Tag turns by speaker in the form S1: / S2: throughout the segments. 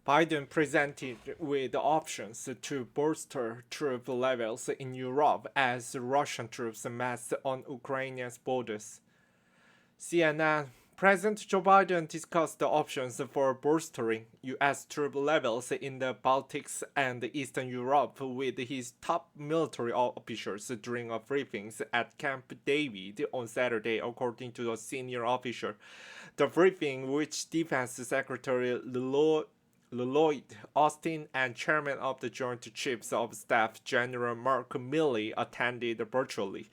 S1: Biden presented with options to bolster troop levels in Europe as Russian troops massed on Ukraine's borders. CNN President Joe Biden discussed the options for bolstering U.S. troop levels in the Baltics and Eastern Europe with his top military officials during a briefing at Camp David on Saturday, according to a senior official. The briefing, which Defense Secretary Lloyd Austin and Chairman of the Joint Chiefs of Staff General Mark Milley attended virtually,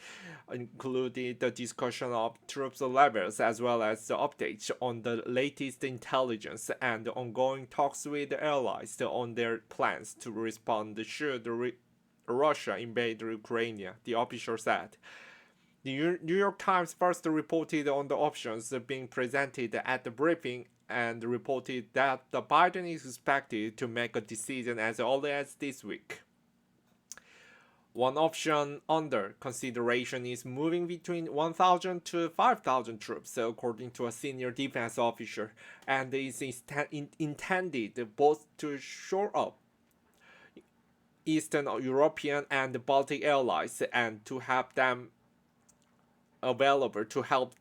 S1: included the discussion of troops levels as well as the updates on the latest intelligence and ongoing talks with the allies on their plans to respond should Russia invade Ukraine, the official said. The New York Times first reported on the options being presented at the briefing and reported that the Biden is expected to make a decision as early as this week. One option under consideration is moving between 1,000 to 5,000 troops, according to a senior defense officer, and is intended both to shore up Eastern European and Baltic allies and to have them available to help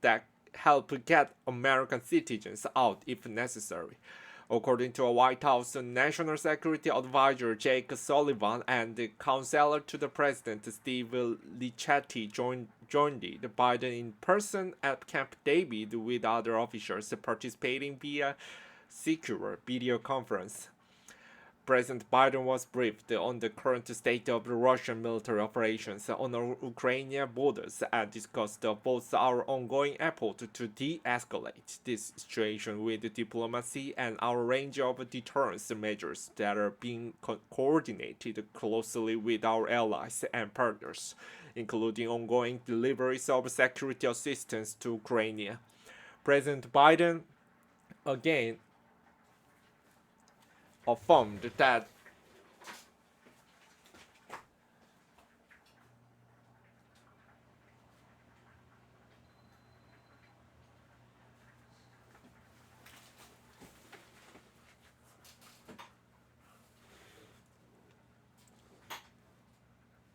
S1: get American citizens out if necessary. According to a White House National Security Advisor Jake Sullivan and counselor to the president Steve Lichetti joined Biden in person at Camp David with other officials participating via secure video conference. President Biden was briefed on the current state of the Russian military operations on the Ukrainian borders and discussed both our ongoing effort to de-escalate this situation with diplomacy and our range of deterrence measures that are being coordinated closely with our allies and partners, including ongoing deliveries of security assistance to Ukraine. President Biden again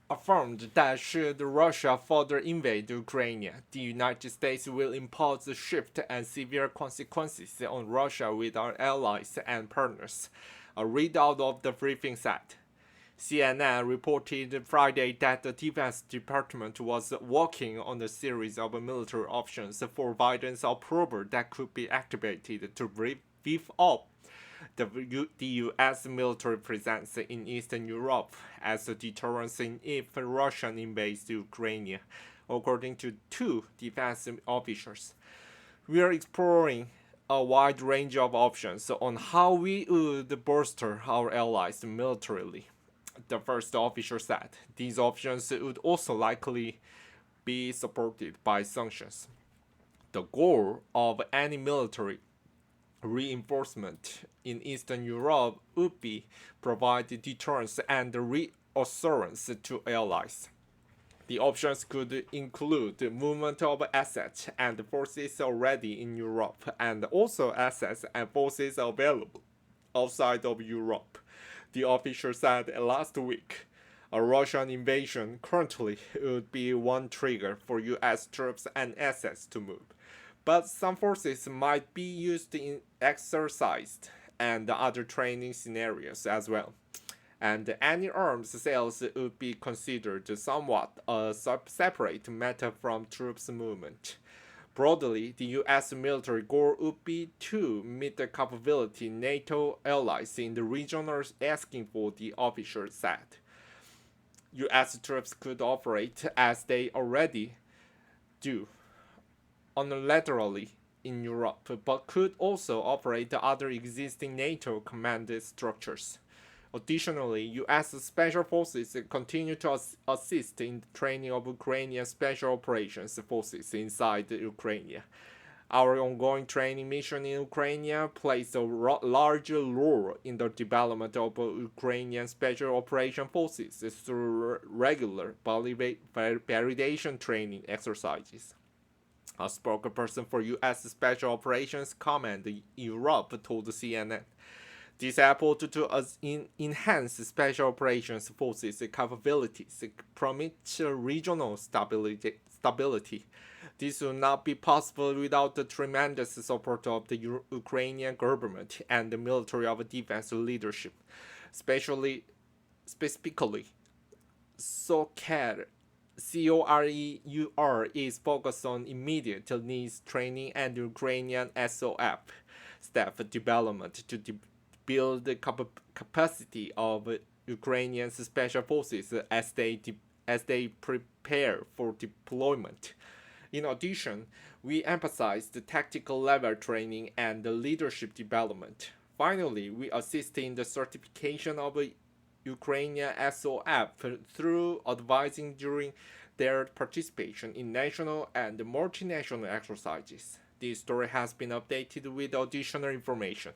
S1: affirmed that should Russia further invade Ukraine, the United States will impose swift and severe consequences on Russia with our allies and partners, a readout of the briefing said. CNN reported Friday that the Defense Department was working on a series of military options for Biden's approval that could be activated to beef up the U.S. military presence in Eastern Europe as a deterrence if Russia invades Ukraine, according to two defense officials. We are exploring a wide range of options on how we would bolster our allies militarily, the first official said. These options would also likely be supported by sanctions. The goal of any military reinforcement in Eastern Europe would be provide deterrence and reassurance to allies. The options could include the movement of assets and forces already in Europe and also assets and forces available outside of Europe, the official said last week. A Russian invasion currently would be one trigger for U.S. troops and assets to move, but some forces might be used in exercised and other training scenarios as well. And any arms sales would be considered somewhat a separate matter from troops movement. Broadly, the U.S. military goal would be to meet the capability NATO allies in the region are asking for, the official said. U.S. troops could operate as they already do unilaterally in Europe, but could also operate other existing NATO command structures. Additionally, U.S. special forces continue to assist in the training of Ukrainian special operations forces inside Ukraine. Our ongoing training mission in Ukraine plays a large role in the development of Ukrainian special operation forces through regular validation training exercises. A spokesperson for U.S. Special Operations Command Europe told CNN. This effort to enhance special operations forces capabilities, promote regional stability. This would not be possible without the tremendous support of the Ukrainian government and the military of defense leadership, specifically SOCAR. COREUR is focused on immediate needs training and Ukrainian SOF staff development to build the capacity of Ukrainian special forces as they prepare for deployment. In addition, we emphasize the tactical level training and the leadership development. Finally, we assist in the certification of Ukrainian SOF through advising during their participation in national and multinational exercises. This story has been updated with additional information.